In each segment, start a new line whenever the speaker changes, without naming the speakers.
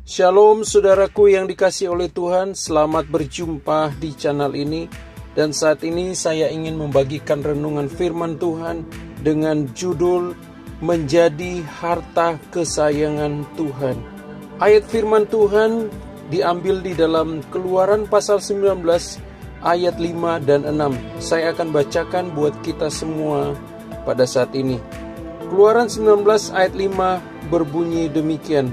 Shalom saudaraku yang dikasihi oleh Tuhan, selamat berjumpa di channel ini. Dan saat ini saya ingin membagikan renungan firman Tuhan dengan judul Menjadi Harta Kesayangan Tuhan. Ayat firman Tuhan diambil di dalam Keluaran pasal 19 ayat 5 dan 6. Saya akan bacakan buat kita semua pada saat ini. Keluaran 19 ayat 5 berbunyi demikian.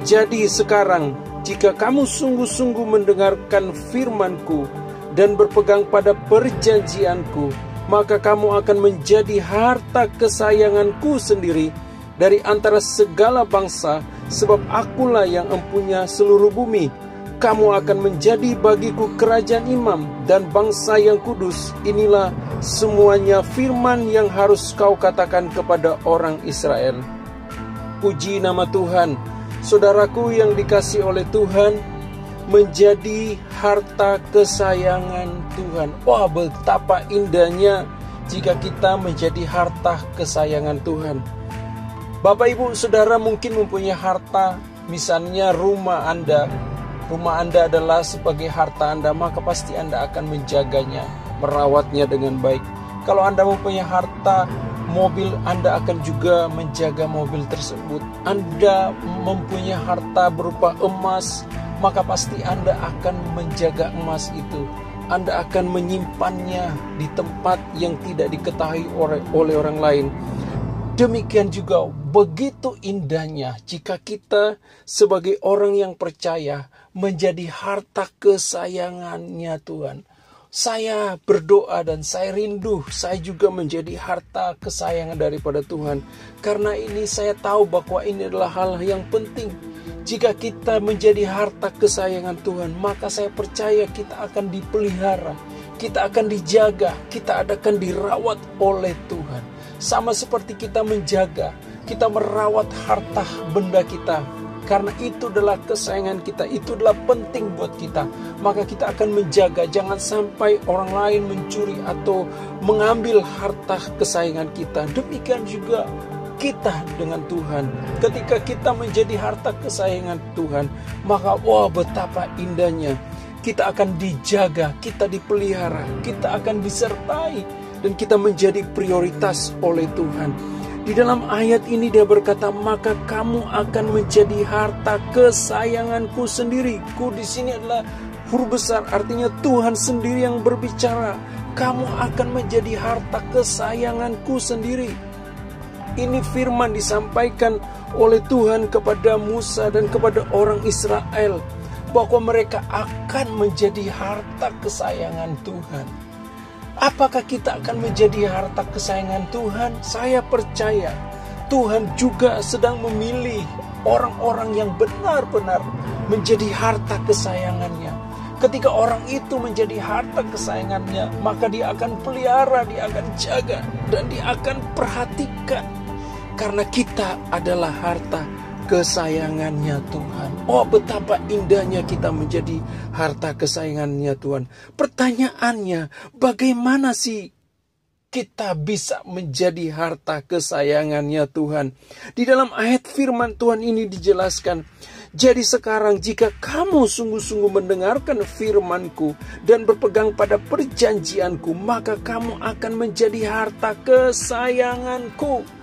Jadi sekarang, jika kamu sungguh-sungguh mendengarkan firman-Ku dan berpegang pada perjanjian-Ku, maka kamu akan menjadi harta kesayangan-Ku sendiri dari antara segala bangsa, sebab Akulah yang empunya seluruh bumi. Kamu akan menjadi bagiku kerajaan imam dan bangsa yang kudus. Inilah semuanya firman yang harus kau katakan kepada orang Israel. Puji nama Tuhan. Saudaraku yang dikasihi oleh Tuhan, menjadi harta kesayangan Tuhan. Wah, betapa indahnya jika kita menjadi harta kesayangan Tuhan. Bapak, Ibu, Saudara mungkin mempunyai harta, misalnya rumah Anda. Rumah Anda adalah sebagai harta Anda, maka pasti Anda akan menjaganya, merawatnya dengan baik. Kalau Anda mempunyai harta mobil, Anda akan juga menjaga mobil tersebut. Anda mempunyai harta berupa emas, maka pasti Anda akan menjaga emas itu. Anda akan menyimpannya di tempat yang tidak diketahui oleh orang lain. Demikian juga begitu indahnya jika kita sebagai orang yang percaya menjadi harta kesayangannya Tuhan. Saya berdoa dan saya rindu saya juga menjadi harta kesayangan daripada Tuhan. Karena ini saya tahu bahwa ini adalah hal yang penting. Jika kita menjadi harta kesayangan Tuhan, maka saya percaya kita akan dipelihara, kita akan dijaga, kita akan dirawat oleh Tuhan. Sama seperti kita menjaga, kita merawat harta benda kita. Karena itu adalah kesayangan kita, itu adalah penting buat kita. Maka kita akan menjaga, jangan sampai orang lain mencuri atau mengambil harta kesayangan kita. Demikian juga kita dengan Tuhan. Ketika kita menjadi harta kesayangan Tuhan, maka wah, betapa indahnya. Kita akan dijaga, kita dipelihara, kita akan disertai, dan kita menjadi prioritas oleh Tuhan. Di dalam ayat ini dia berkata, maka kamu akan menjadi harta kesayanganku sendiri. Ku di sini adalah huruf besar, artinya Tuhan sendiri yang berbicara. Kamu akan menjadi harta kesayanganku sendiri. Ini firman disampaikan oleh Tuhan kepada Musa dan kepada orang Israel, bahwa mereka akan menjadi harta kesayangan Tuhan. Apakah kita akan menjadi harta kesayangan Tuhan? Saya percaya Tuhan juga sedang memilih orang-orang yang benar-benar menjadi harta kesayangannya. Ketika orang itu menjadi harta kesayangannya, maka dia akan pelihara, dia akan jaga, dan dia akan perhatikan. Karena kita adalah harta kesayangannya Tuhan. Oh, betapa indahnya kita menjadi harta kesayangannya Tuhan. Pertanyaannya, bagaimana sih kita bisa menjadi harta kesayangannya Tuhan? Di dalam ayat firman Tuhan ini dijelaskan, jadi sekarang jika kamu sungguh-sungguh mendengarkan firman-Ku dan berpegang pada perjanjian-Ku, maka kamu akan menjadi harta kesayangan-Ku.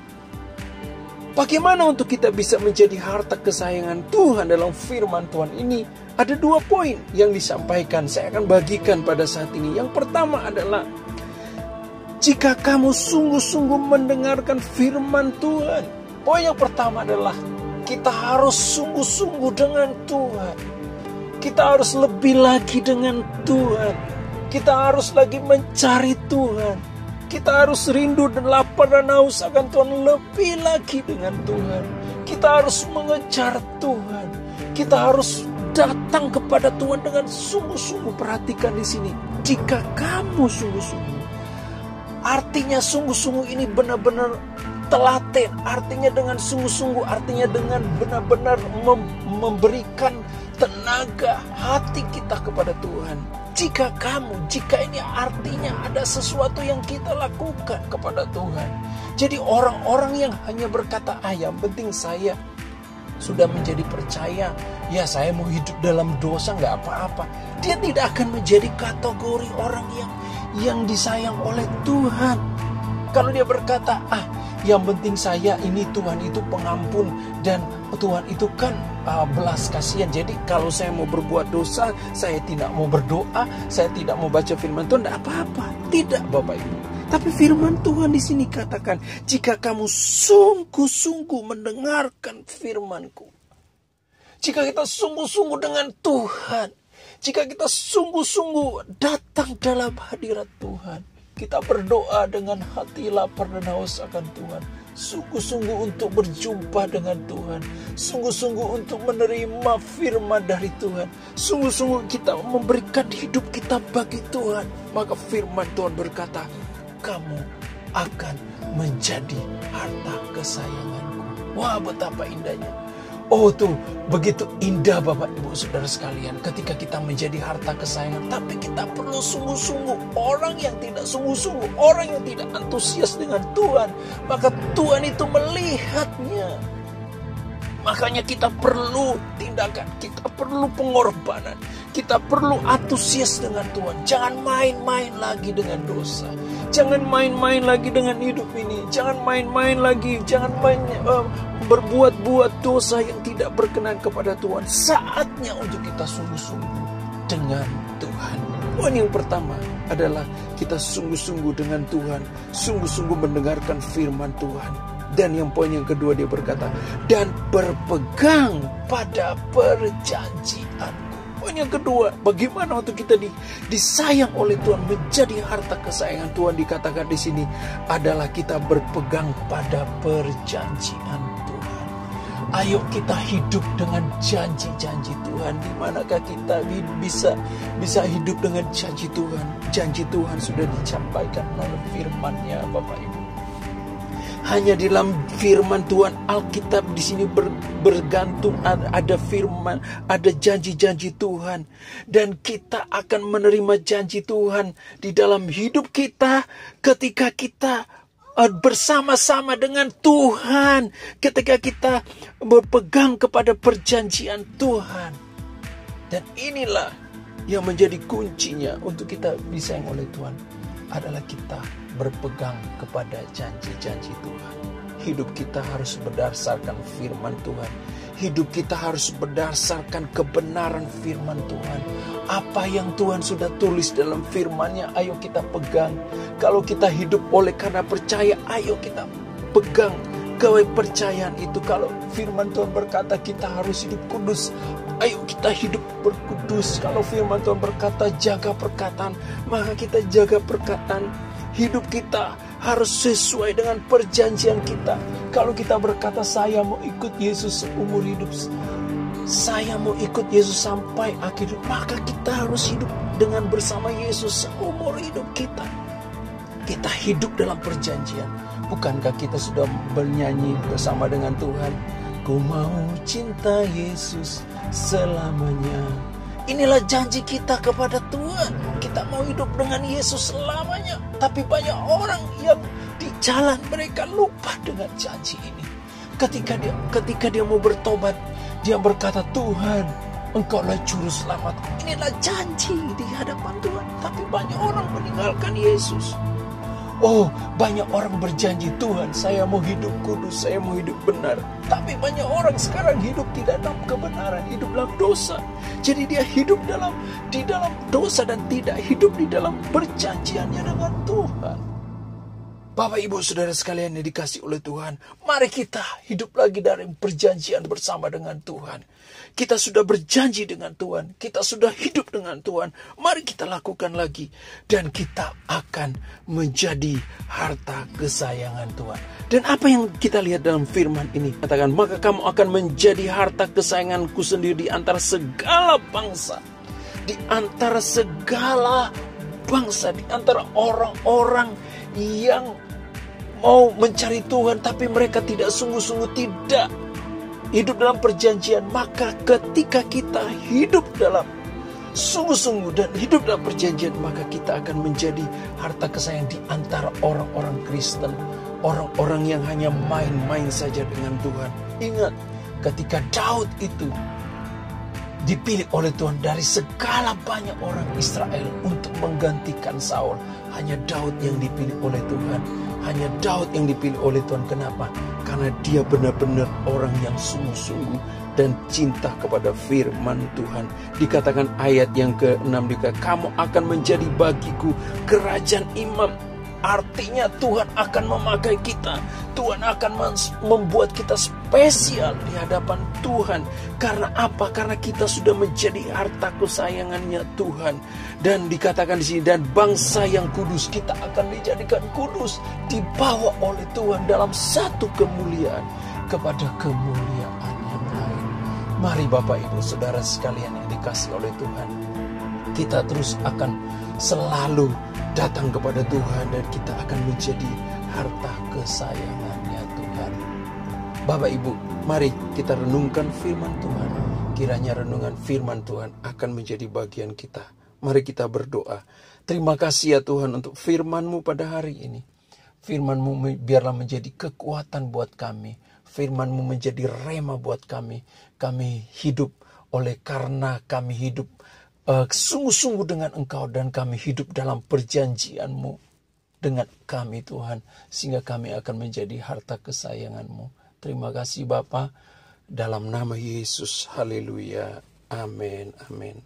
Bagaimana untuk kita bisa menjadi harta kesayangan Tuhan dalam firman Tuhan ini? Ada 2 poin yang disampaikan. Saya akan bagikan pada saat ini. Yang pertama adalah, jika kamu sungguh-sungguh mendengarkan firman Tuhan. Poin yang pertama adalah, kita harus sungguh-sungguh dengan Tuhan. Kita harus lebih lagi dengan Tuhan. Kita harus lagi mencari Tuhan. Kita harus rindu dan lapar dan haus akan Tuhan lebih lagi dengan Tuhan. Kita harus mengejar Tuhan. Kita harus datang kepada Tuhan dengan sungguh-sungguh. Perhatikan di sini. Jika kamu sungguh-sungguh. Artinya sungguh-sungguh ini benar-benar telaten. Artinya dengan sungguh-sungguh. Artinya dengan benar-benar memberikan tenaga hati kita kepada Tuhan. Jika ini artinya ada sesuatu yang kita lakukan kepada Tuhan. Jadi orang-orang yang hanya berkata, yang penting saya sudah menjadi percaya, ya saya mau hidup dalam dosa nggak apa-apa, dia tidak akan menjadi kategori orang yang disayang oleh Tuhan. Kalau dia berkata, yang penting saya ini Tuhan itu pengampun dan Tuhan itu kan belas kasihan. Jadi kalau saya mau berbuat dosa, saya tidak mau berdoa, saya tidak mau baca firman Tuhan, tidak apa-apa. Tidak, Bapak Ibu. Tapi firman Tuhan di sini katakan, jika kamu sungguh-sungguh mendengarkan firman-Ku. Jika kita sungguh-sungguh dengan Tuhan, jika kita sungguh-sungguh datang dalam hadirat Tuhan, kita berdoa dengan hati lapar dan haus akan Tuhan, sungguh-sungguh untuk berjumpa dengan Tuhan, sungguh-sungguh untuk menerima firman dari Tuhan, sungguh-sungguh kita memberikan hidup kita bagi Tuhan, maka firman Tuhan berkata, kamu akan menjadi harta kesayanganku. Wah, betapa indahnya. Oh, tuh begitu indah Bapak Ibu Saudara sekalian, ketika kita menjadi harta kesayangan. Tapi kita perlu sungguh-sungguh. Orang yang tidak sungguh-sungguh, orang yang tidak antusias dengan Tuhan, maka Tuhan itu melihatnya. Makanya kita perlu tindakan, kita perlu pengorbanan, kita perlu antusias dengan Tuhan. Jangan main-main lagi dengan dosa, jangan main-main lagi dengan hidup ini, jangan main-main lagi, jangan berbuat-buat dosa yang tidak berkenan kepada Tuhan. Saatnya untuk kita sungguh-sungguh dengan Tuhan. Poin yang pertama adalah kita sungguh-sungguh dengan Tuhan, sungguh-sungguh mendengarkan firman Tuhan. Dan yang poin yang kedua dia berkata, dan berpegang pada perjanjianku. Poin yang kedua, bagaimana untuk kita disayang oleh Tuhan, menjadi harta kesayangan Tuhan, dikatakan di sini adalah kita berpegang pada perjanjian Tuhan. Ayo kita hidup dengan janji-janji Tuhan. Di manakah kita bisa hidup dengan janji Tuhan? Janji Tuhan sudah disampaikan melalui firman-Nya, Bapak Ibu. Hanya di dalam firman Tuhan, Alkitab di sini bergantung, ada firman, ada janji-janji Tuhan. Dan kita akan menerima janji Tuhan di dalam hidup kita ketika kita bersama-sama dengan Tuhan. Ketika kita berpegang kepada perjanjian Tuhan. Dan inilah yang menjadi kuncinya untuk kita disayang oleh Tuhan, adalah kita berpegang kepada janji-janji Tuhan. Hidup kita harus berdasarkan firman Tuhan. Hidup kita harus berdasarkan kebenaran firman Tuhan. Apa yang Tuhan sudah tulis dalam firman-Nya, ayo kita pegang. Kalau kita hidup oleh karena percaya, ayo kita pegang kepercayaan itu. Kalau firman Tuhan berkata kita harus hidup kudus, ayo kita hidup berkudus. Kalau firman Tuhan berkata jaga perkataan, maka kita jaga perkataan. Hidup kita harus sesuai dengan perjanjian kita. Kalau kita berkata saya mau ikut Yesus seumur hidup, saya mau ikut Yesus sampai akhir hidup, maka kita harus hidup dengan bersama Yesus seumur hidup kita. Kita hidup dalam perjanjian. Bukankah kita sudah bernyanyi bersama dengan Tuhan, ku mau cinta Yesus selamanya. Inilah janji kita kepada Tuhan. Kita mau hidup dengan Yesus selamanya. Tapi banyak orang yang di jalan mereka lupa dengan janji ini. Ketika dia mau bertobat, dia berkata, Tuhan, Engkaulah juru selamatku. Inilah janji di hadapan Tuhan. Tapi banyak orang meninggalkan Yesus. Oh, banyak orang berjanji, Tuhan, saya mau hidup kudus, saya mau hidup benar. Tapi banyak orang sekarang hidup tidak dalam kebenaran, hidup dalam dosa. Jadi dia hidup di dalam dosa dan tidak hidup di dalam perjanjiannya dengan Tuhan. Bapak, Ibu, Saudara sekalian yang dikasihi oleh Tuhan, mari kita hidup lagi dari perjanjian bersama dengan Tuhan. Kita sudah berjanji dengan Tuhan, kita sudah hidup dengan Tuhan. Mari kita lakukan lagi, dan kita akan menjadi harta kesayangan Tuhan. Dan apa yang kita lihat dalam firman ini? Katakan, maka kamu akan menjadi harta kesayanganku sendiri di antara segala bangsa. Di antara segala bangsa, di antara orang-orang yang mau mencari Tuhan, tapi mereka tidak sungguh-sungguh, tidak hidup dalam perjanjian. Maka ketika kita hidup dalam sungguh-sungguh dan hidup dalam perjanjian, maka kita akan menjadi harta kesayangan di antara orang-orang Kristen, orang-orang yang hanya main-main saja dengan Tuhan. Ingat, ketika Daud itu dipilih oleh Tuhan dari segala banyak orang Israel untuk menggantikan Saul, hanya Daud yang dipilih oleh Tuhan. Hanya Daud yang dipilih oleh Tuhan. Kenapa? Karena dia benar-benar orang yang sungguh-sungguh dan cinta kepada firman Tuhan. Dikatakan ayat yang ke-6, kamu akan menjadi bagiku kerajaan imam. Artinya Tuhan akan memakai kita. Tuhan akan membuat kita spesial di hadapan Tuhan. Karena apa? Karena kita sudah menjadi harta kesayangannya Tuhan. Dan dikatakan di sini, dan bangsa yang kudus, kita akan dijadikan kudus, dibawa oleh Tuhan dalam satu kemuliaan kepada kemuliaan yang lain. Mari Bapak Ibu Saudara sekalian yang dikasihi oleh Tuhan, kita terus akan selalu datang kepada Tuhan dan kita akan menjadi harta kesayangannya Tuhan. Bapak Ibu, mari kita renungkan firman Tuhan. Kiranya renungan firman Tuhan akan menjadi bagian kita. Mari kita berdoa. Terima kasih ya Tuhan untuk firman-Mu pada hari ini. Firman-Mu biarlah menjadi kekuatan buat kami. Firman-Mu menjadi rema buat kami. Kami hidup oleh karena kami hidup sungguh-sungguh dengan Engkau, dan kami hidup dalam perjanjian-Mu dengan kami Tuhan, sehingga kami akan menjadi harta kesayangan-Mu. Terima kasih Bapa, dalam nama Yesus, haleluya, amin, amin.